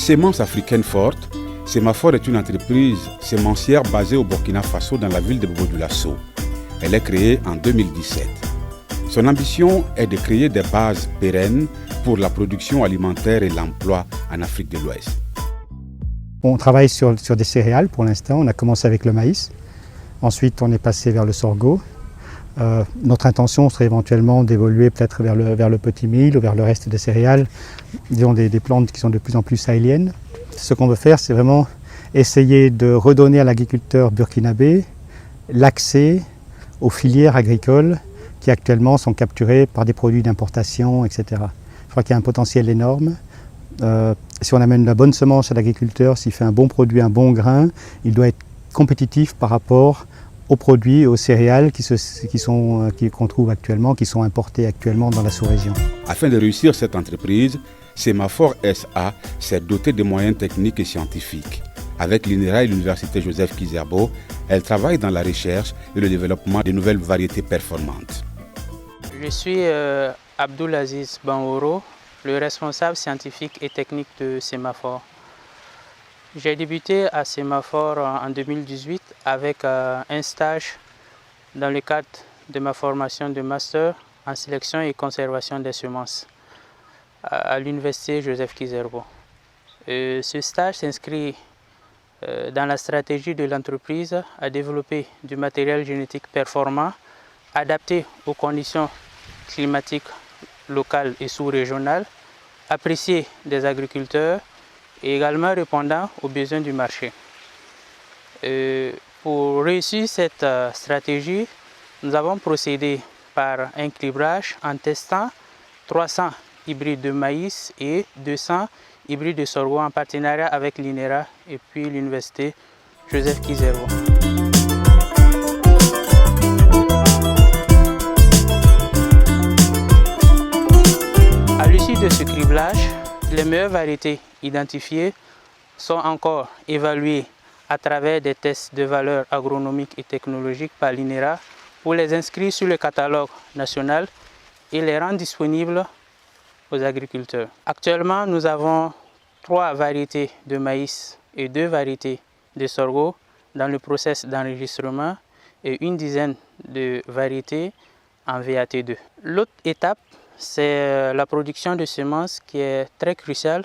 Semences africaines fortes, Semafor est une entreprise sémencière basée au Burkina Faso dans la ville de Bobo-Dioulasso. Elle est créée en 2017. Son ambition est de créer des bases pérennes pour la production alimentaire et l'emploi en Afrique de l'Ouest. On travaille sur des céréales pour l'instant. On a commencé avec le maïs. Ensuite, on est passé vers le sorgho. Notre intention serait éventuellement d'évoluer peut-être vers le petit mil ou vers le reste des céréales, disons des plantes qui sont de plus en plus sahéliennes. Ce qu'on veut faire, c'est vraiment essayer de redonner à l'agriculteur burkinabé l'accès aux filières agricoles qui actuellement sont capturées par des produits d'importation, etc. Je crois qu'il y a un potentiel énorme. Si on amène la bonne semence à l'agriculteur, s'il fait un bon produit, un bon grain, il doit être compétitif par rapport aux produits, aux céréales qu'on trouve actuellement, qui sont importés actuellement dans la sous-région. Afin de réussir cette entreprise, Semafor SA s'est dotée de moyens techniques et scientifiques. Avec l'INERA et l'Université Joseph Kizerbo, elle travaille dans la recherche et le développement de nouvelles variétés performantes. Je suis Abdoulaziz Banoro, le responsable scientifique et technique de Semafor. J'ai débuté à Semafor en 2018 avec un stage dans le cadre de ma formation de master en sélection et conservation des semences à l'Université Joseph Kizerbo. Ce stage s'inscrit dans la stratégie de l'entreprise à développer du matériel génétique performant, adapté aux conditions climatiques locales et sous-régionales, apprécié des agriculteurs et également répondant aux besoins du marché. Pour réussir cette stratégie, nous avons procédé par un criblage en testant 300 hybrides de maïs et 200 hybrides de sorgho en partenariat avec l'INERA et puis l'Université Joseph Kizerbo. À l'issue de ce criblage, les meilleures variétés identifiées sont encore évaluées à travers des tests de valeur agronomique et technologique par l'INERA pour les inscrire sur le catalogue national et les rendre disponibles aux agriculteurs. Actuellement, nous avons 3 variétés de maïs et 2 variétés de sorgho dans le processus d'enregistrement et une dizaine de variétés en VAT2. L'autre étape, c'est la production de semences qui est très cruciale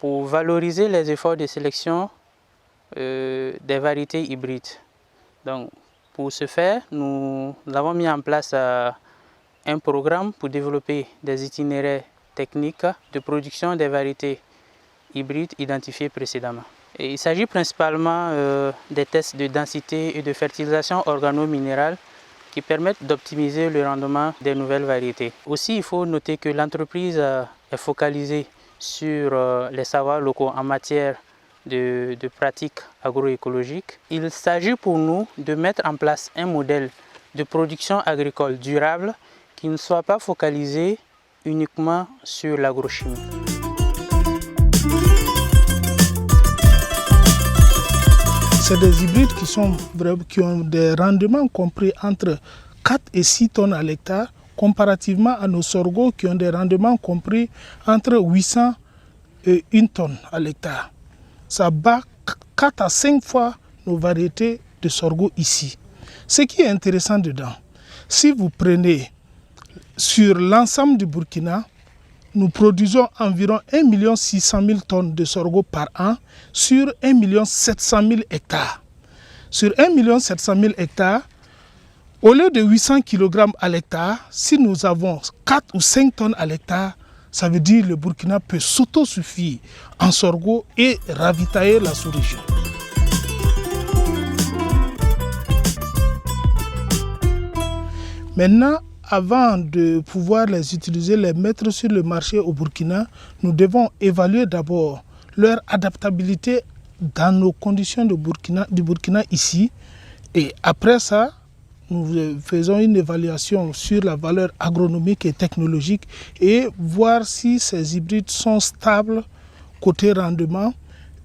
pour valoriser les efforts de sélection des variétés hybrides. Donc, pour ce faire, nous avons mis en place un programme pour développer des itinéraires techniques de production des variétés hybrides identifiées précédemment. Et il s'agit principalement des tests de densité et de fertilisation organo-minérale qui permettent d'optimiser le rendement des nouvelles variétés. Aussi, il faut noter que l'entreprise est focalisée sur les savoirs locaux en matière de pratiques agroécologiques. Il s'agit pour nous de mettre en place un modèle de production agricole durable qui ne soit pas focalisé uniquement sur l'agrochimie. C'est des hybrides qui ont des rendements compris entre 4 et 6 tonnes à l'hectare, comparativement à nos sorghos qui ont des rendements compris entre 800 et 1 tonne à l'hectare. Ça bat 4 à 5 fois nos variétés de sorgho ici. Ce qui est intéressant dedans, si vous prenez sur l'ensemble du Burkina, nous produisons environ 1 600 000 tonnes de sorgho par an sur 1 700 000 hectares. Sur 1 700 000 hectares, au lieu de 800 kg à l'hectare, si nous avons 4 ou 5 tonnes à l'hectare, ça veut dire que le Burkina peut s'autosuffire en sorgho et ravitailler la sous-région. Maintenant, avant de pouvoir les utiliser, les mettre sur le marché au Burkina, nous devons évaluer d'abord leur adaptabilité dans nos conditions du Burkina ici. Et après ça, nous faisons une évaluation sur la valeur agronomique et technologique et voir si ces hybrides sont stables côté rendement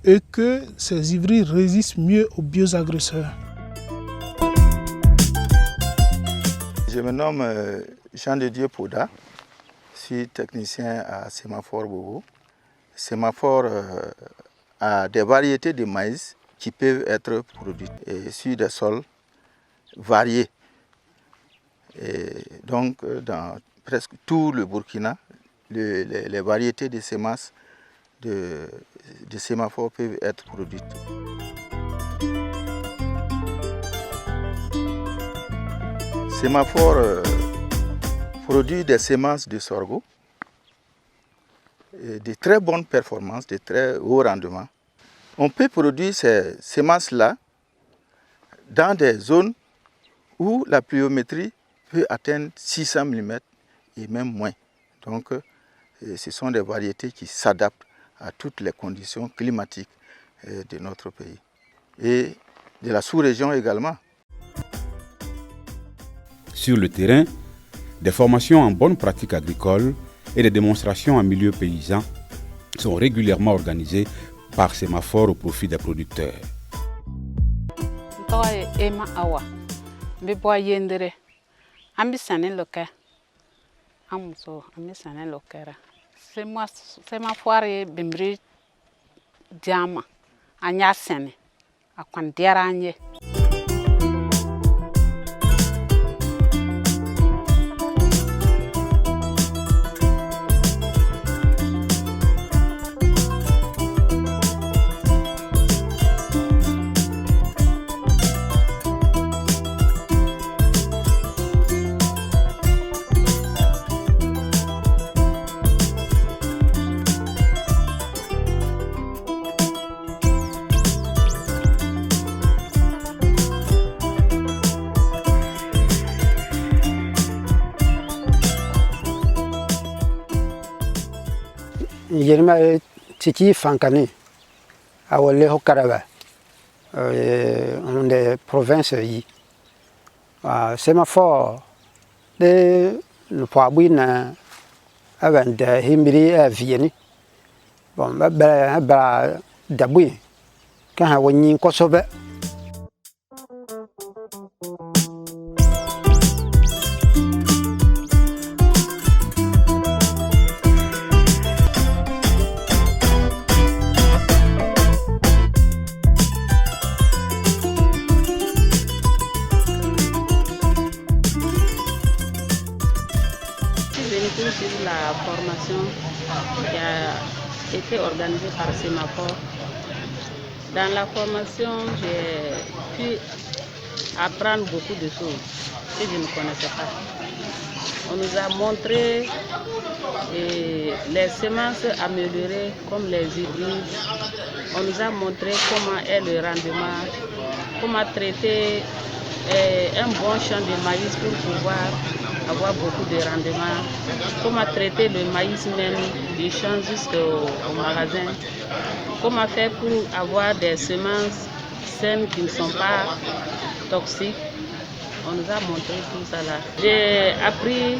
et que ces hybrides résistent mieux aux bioagresseurs. Je me nomme Jean de Dieu Poda, je suis technicien à Semafor Bobo. Sémaphore a des variétés de maïs qui peuvent être produites sur des sols variés. Et donc, dans presque tout le Burkina, les variétés de semences de sémaphore peuvent être produites. Sémaphore produit des semences de sorgho de très bonnes performances, de très haut rendement. On peut produire ces semences-là dans des zones où la pluviométrie peut atteindre 600 mm et même moins. Donc, ce sont des variétés qui s'adaptent à toutes les conditions climatiques de notre pays et de la sous-région également. Sur le terrain, des formations en bonnes pratiques agricoles et des démonstrations en milieu paysan sont régulièrement organisées par Sémaphore au profit des producteurs. Yelma tiki fankani awale hokaraba on des provinces yi Sémaphore de le poabuina avant de himbiri avieni bon ba dabui kan ha woni kosobe. La formation qui a été organisée par Sémaphore. Dans la formation, j'ai pu apprendre beaucoup de choses que je ne connaissais pas. On nous a montré les semences améliorées comme les hybrides. On nous a montré comment est le rendement, comment traiter un bon champ de maïs pour pouvoir avoir beaucoup de rendement, comment traiter le maïs même du champ jusqu'au magasin, comment faire pour avoir des semences saines qui ne sont pas toxiques. On nous a montré tout ça là. J'ai appris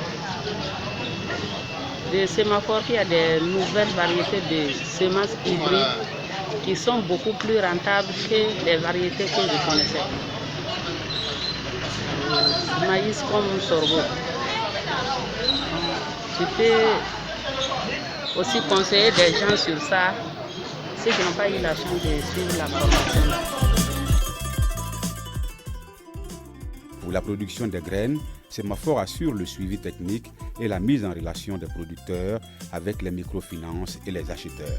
de Sémaphore qu'il y a des nouvelles variétés de semences hybrides qui sont beaucoup plus rentables que les variétés que je connaissais. Maïs comme sorgho. Je peux aussi conseiller des gens sur ça, ceux qui n'ont pas eu la chance de suivre la formation. Pour la production des graines, Sémaphore assure le suivi technique et la mise en relation des producteurs avec les microfinances et les acheteurs.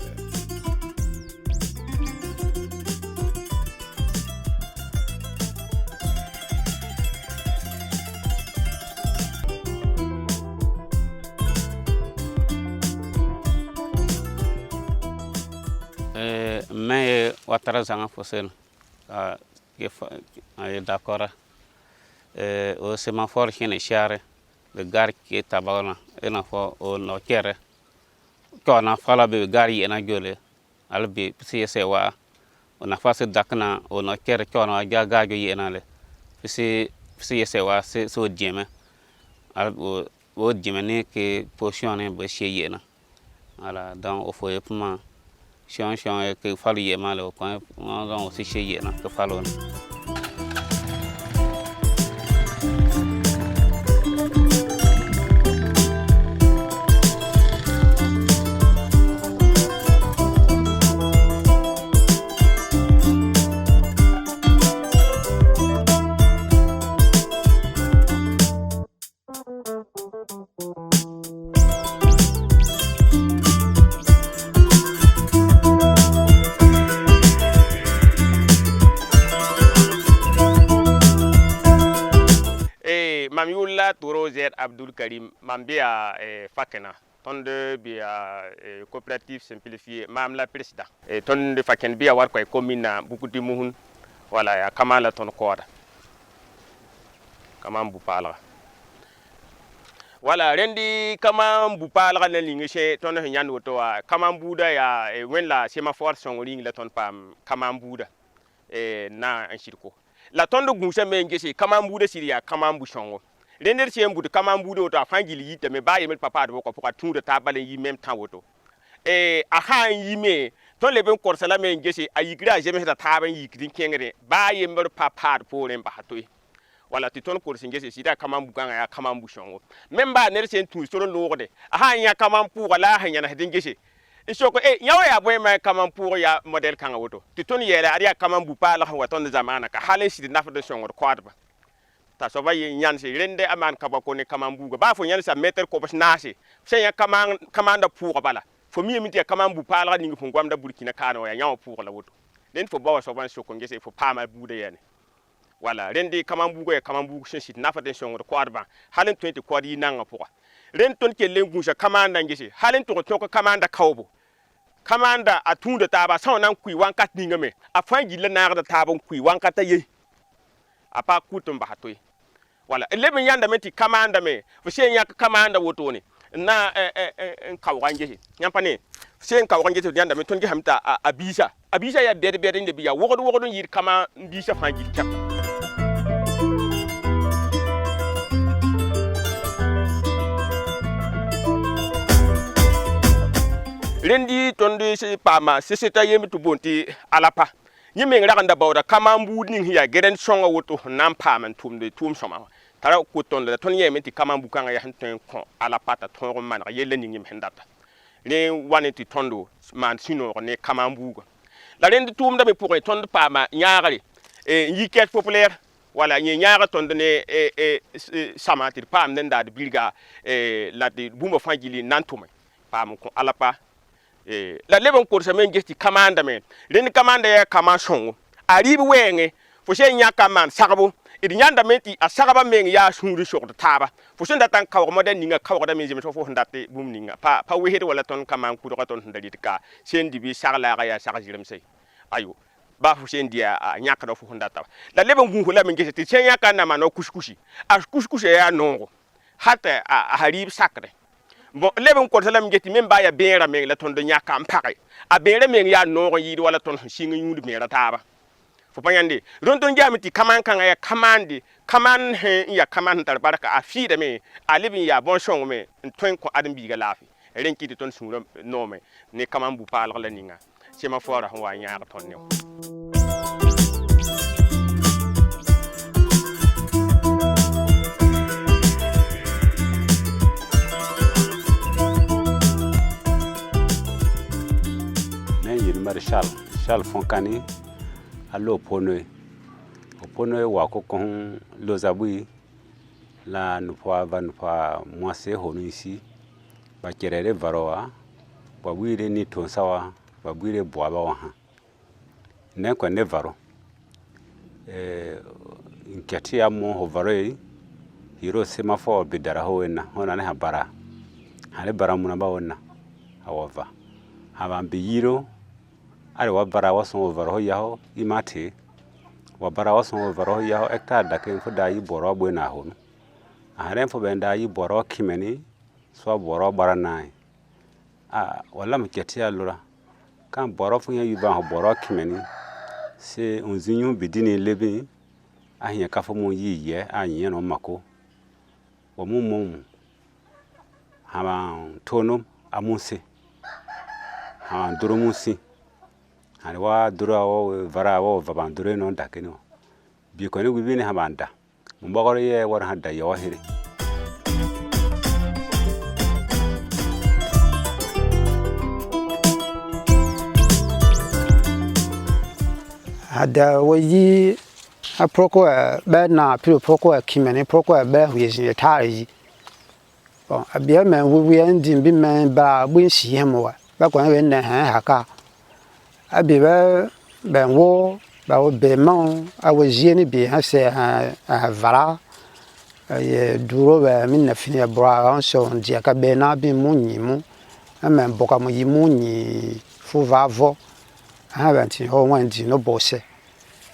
Mais Ouattara Zanga Fossel est d'accord. Au Sémaphore qui est cher, le gars qui est tabac, il a fait au Nokere. Quand on a fait la gare, il a gueulé. Alors, si c'est wa, on a fait ce dakna au Nokere, quand on a gagé, il a allé. Si c'est wa, c'est au Djemé. Alors, au Djemé, qui potion est chez voilà, donc, il faut évidemment. Chiant que fallu mal au coin, on aussi chez que fallu. la Toro Z Abdul Karim Mambia Fakena tonde bia coopérative simplifiée mam la président et tonde Faken bia war koy commune beaucoup de muhun voilà ya kamala ton koda kamam bu pala voilà rendi kamam bu pala na lingi che ton nyan woto wa kamam buda ya wen la sémaphore son ring la ton pam kamam buda na en shirko la tonde gunsa me ngesi kamam buda siria kamam bu shongo render ci mbude kamam bude woto afangili yite me baye me papa de ko pourquoi tout de tabale yi même temps woto a han yi me ton le ben korsala me ngesi ayigra jeme ta taban yi kidin kengere baye me papa de pour en bahatoy wala ti ton korsi ngesi sida kamam bu ganga ya kamam bu shongo même ba ner sen tout solo lorde a han ya kamam pour wala han yana hedin ngesi isoko nyawa ya boy me kamam pour ya model kanga woto ti ton yele ari kamam bu pala wa ton zamana ka halen sidi nafa de shongo kwadba ta so va yan se rende aman ka ba ko ne kamambu ba fo yan sa meter ko bas nasi se ya kamanda pour bala fo mi miti kamambu pala ni fo gwamda burkina kano ya nyaw pour la woto den fo ba so ban so ko ngese fo pama bude yene wala rende kamambu go ya kamambu shinsit nafa den songo ko arba halen 20 ko di nanga pour ren ton ke lengu sa kamanda ngese halen to ko kamanda kawbo kamanda atunda taba sa nan kui wankat ningame afangi le na da tabon kui wankata ye apa kutum bahatoy wala leben yanda meti kamanda me fse nya kamanda woto ne na kawranje nyampane fse kawranje to yanda me tongi hamta abisa ya bede inde biya wogodo yir kama bisa fangi cap rendi tondi se pama se seta yemi to bonti alapa nyime ngara bawda kamambu ning ya geren songa woto nan paman tum soma tara ko ton la ton yeme ti kamambu kanga ya hanten ko ala pata ton ro man yelle ning yim hendata le waneti tondo man sino ne kamambu go la rendi tum da be pour ton pama nyaare yiket populaire wala nyaara ton ne samatir pam den da bilga la de buma fangili nantuma pam ko ala pa la lebon ko sa men gesti kamanda men ren kamanda ya kama songo aribi wenge fo she nya kaman sagabo idi nyanda menti a sagaba men ya suru shokta taba fo shenda tan kawo moden ninga kawo da men jeme fo ndate bum ninga pa wehede wala ton kaman ku do ton ndali ka sen dibi sagla ga ya sagjirim sey ayo ba fo sen dia nyaka do fo ndata la lebon gungu la men gesti sen nyaka na mano kuskushi a kuskushi ya nongo hata a harib sakre bon leben ko salam geti men baya beera men la ton de nyaka ampare a beera men ya no yidi wala ton singa nyudu mera taba fo panyande ron ton jamiti kaman kan ya kamandi kaman ya kaman tar baraka a fiide me a lebin ya bon shong me ton ko adam biga lafi ren kiti ton sura no me ne kaman bu pala la ninga sema fora wa nyaaka ton ne Charles Fonkani allo Oponoe wa ko kon lozabui la nupwa va nupwa mwase honu ici ba kerere varoa ba buire ni tonsawa ba buire boaba wa ha ne ko ne varo inkati ya mo ho varoi hiro semaphore bidara ho wena hona ne habara hale bara muna ba wona awova habambe yiro ari wabara wason over ho yaho imate wabara wason over ho yaho ekta dake fo da yi boro bo na ho no ahare fo benda yi boro kimeni so boro bara nai wala mketi alura kan boro fo yan yuba ho boro kimeni se onzinyu bidini lebe ahia ka fo mo yi ye anyi no mako wo mum hama tono amunse ha doromusi ani wa dura wo vara wo vabandure no dakeno bi ko ne wibini hamanda mbogoro ye war hada yo wahire hada woyi aproko ba na piro proko kimene proko ba huyezi tari bon abia men wuwi ndin bi men ba bu nsi hemwa ba kwa we na haka abiba benwo ba wo be man awo jieni bi ha se a vala duro be min na fini bra on so ndia ka be na bi mu nyi mu ama boka mo yi mu nyi fu va vo ha ba ti ho wan di no bose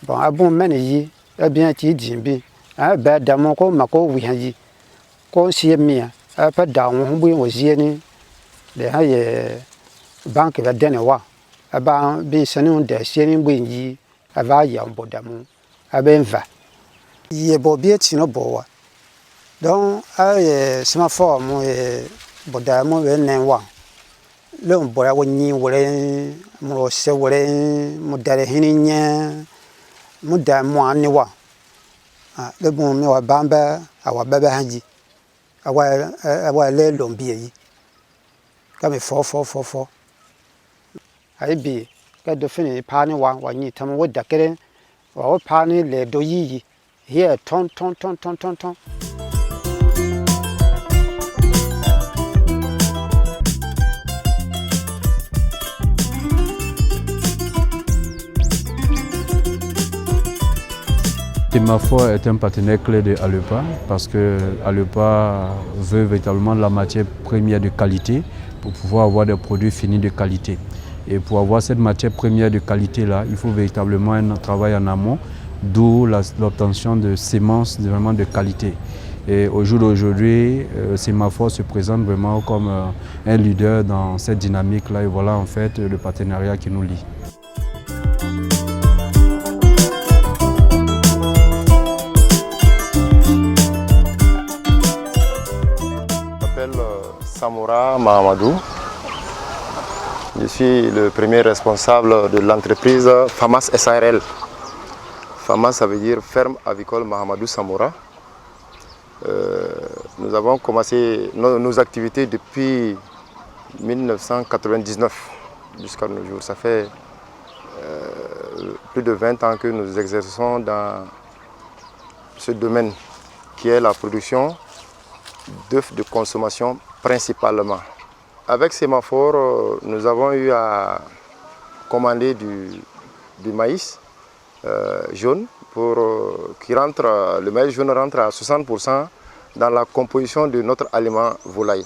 bon abun men yi e bien ti di bi a ba da mo ko ma ko wi han yi ko si mi a pa da won bu wo zie ni de ha ye bank va dene wa aba bi sani on de si ni bu yi ava ya on boda mu aben va ye bo bi ti no bo wa donc semaphore mo boda mo we nen wa le on bora wo nyi wore mo se wore mo dare hini nya mo da mo ani wa le bon mi wa bamba awa baba hanji awa le lombi yi ka me fo ai bi ka do fini pa ni wa nyi tam wo da kere wa wo pa ni le do yi here ton. Semaphore est un partenaire clé de Alepa parce que Alepa veut véritablement la matière première de qualité pour pouvoir avoir des produits finis de qualité. Et pour avoir cette matière première de qualité-là, il faut véritablement un travail en amont, d'où l'obtention de semences vraiment de qualité. Et au jour d'aujourd'hui, Semaphore se présente vraiment comme un leader dans cette dynamique-là. Et voilà en fait le partenariat qui nous lie. Samoura Mahamadou. Je suis le premier responsable de l'entreprise FAMAS SARL. FAMAS, ça veut dire Ferme Avicole Mahamadou Samoura. Nous avons commencé nos activités depuis 1999 jusqu'à nos jours. Ça fait plus de 20 ans que nous exerçons dans ce domaine qui est la production d'œufs de consommation principalement. Avec Semaphore, nous avons eu à commander du maïs jaune le maïs jaune rentre à 60% dans la composition de notre aliment volaille.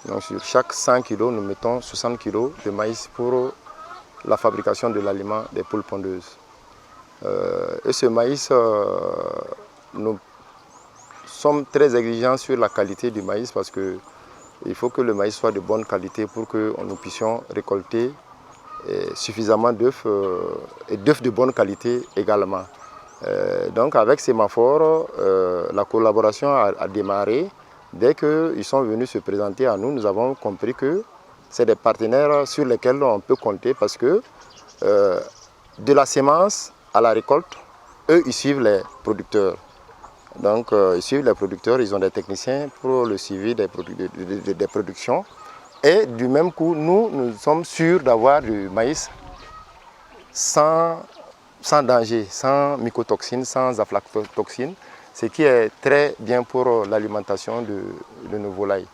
Donc sur chaque 100 kg, nous mettons 60 kg de maïs pour la fabrication de l'aliment des poules pondeuses. Et ce maïs, nous sommes très exigeants sur la qualité du maïs parce qu'il faut que le maïs soit de bonne qualité pour que nous puissions récolter suffisamment d'œufs et d'œufs de bonne qualité également. Donc avec Semaphore, la collaboration a démarré. Dès qu'ils sont venus se présenter à nous, nous avons compris que c'est des partenaires sur lesquels on peut compter parce que de la semence à la récolte, eux ils suivent les producteurs. Donc ils suivent les producteurs, ils ont des techniciens pour le suivi des productions. Et du même coup, nous sommes sûrs d'avoir du maïs sans danger, sans mycotoxines, sans aflatoxines, ce qui est très bien pour l'alimentation de nos volailles.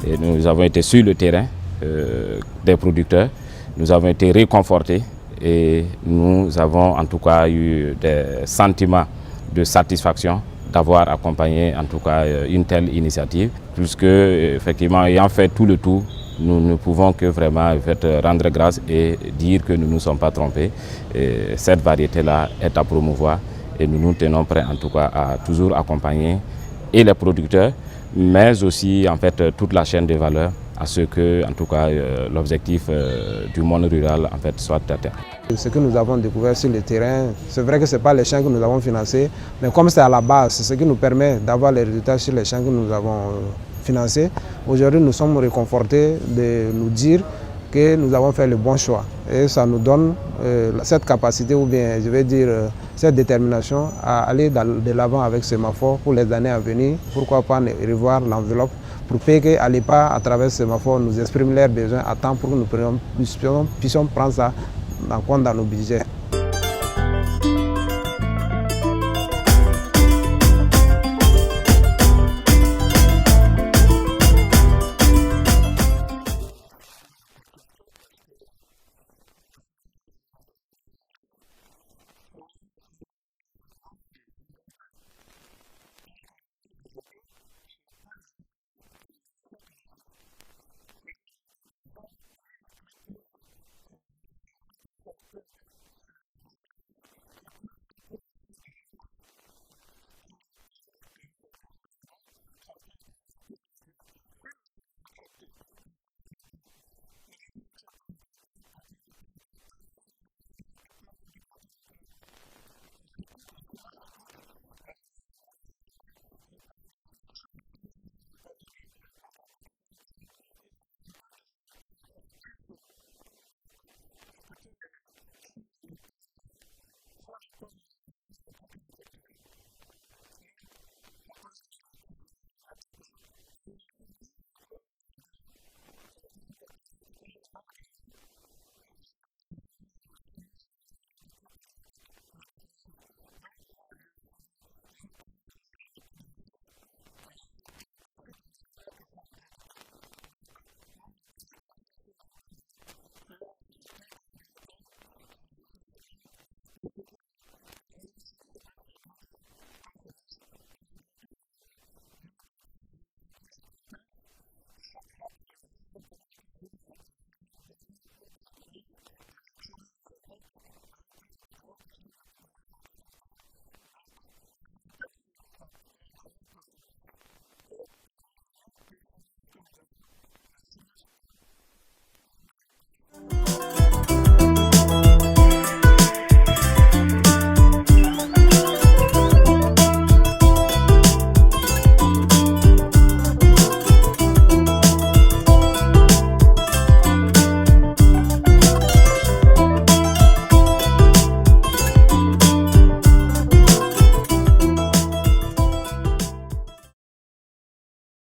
Et nous avons été sur le terrain des producteurs, nous avons été réconfortés et nous avons en tout cas eu des sentiments de satisfaction d'avoir accompagné en tout cas une telle initiative, puisque effectivement ayant fait tout le tour, nous ne pouvons que vraiment rendre grâce et dire que nous ne nous sommes pas trompés. Et cette variété-là est à promouvoir et nous nous tenons prêts en tout cas à toujours accompagner et les producteurs, mais aussi en fait toute la chaîne de valeur à ce que en tout cas l'objectif du monde rural en fait soit atteint. Ce que nous avons découvert sur le terrain, c'est vrai que ce n'est pas les champs que nous avons financés, mais comme c'est à la base, c'est ce qui nous permet d'avoir les résultats sur les champs que nous avons financés. Aujourd'hui, nous sommes réconfortés de nous dire que nous avons fait le bon choix. Et ça nous donne cette capacité, ou bien je vais dire cette détermination à aller de l'avant avec Semaphore pour les années à venir. Pourquoi pas revoir l'enveloppe pour que Alepa, à travers Semaphore, nous exprime leurs besoins à temps pour que nous puissions prendre ça en compte dans nos budgets.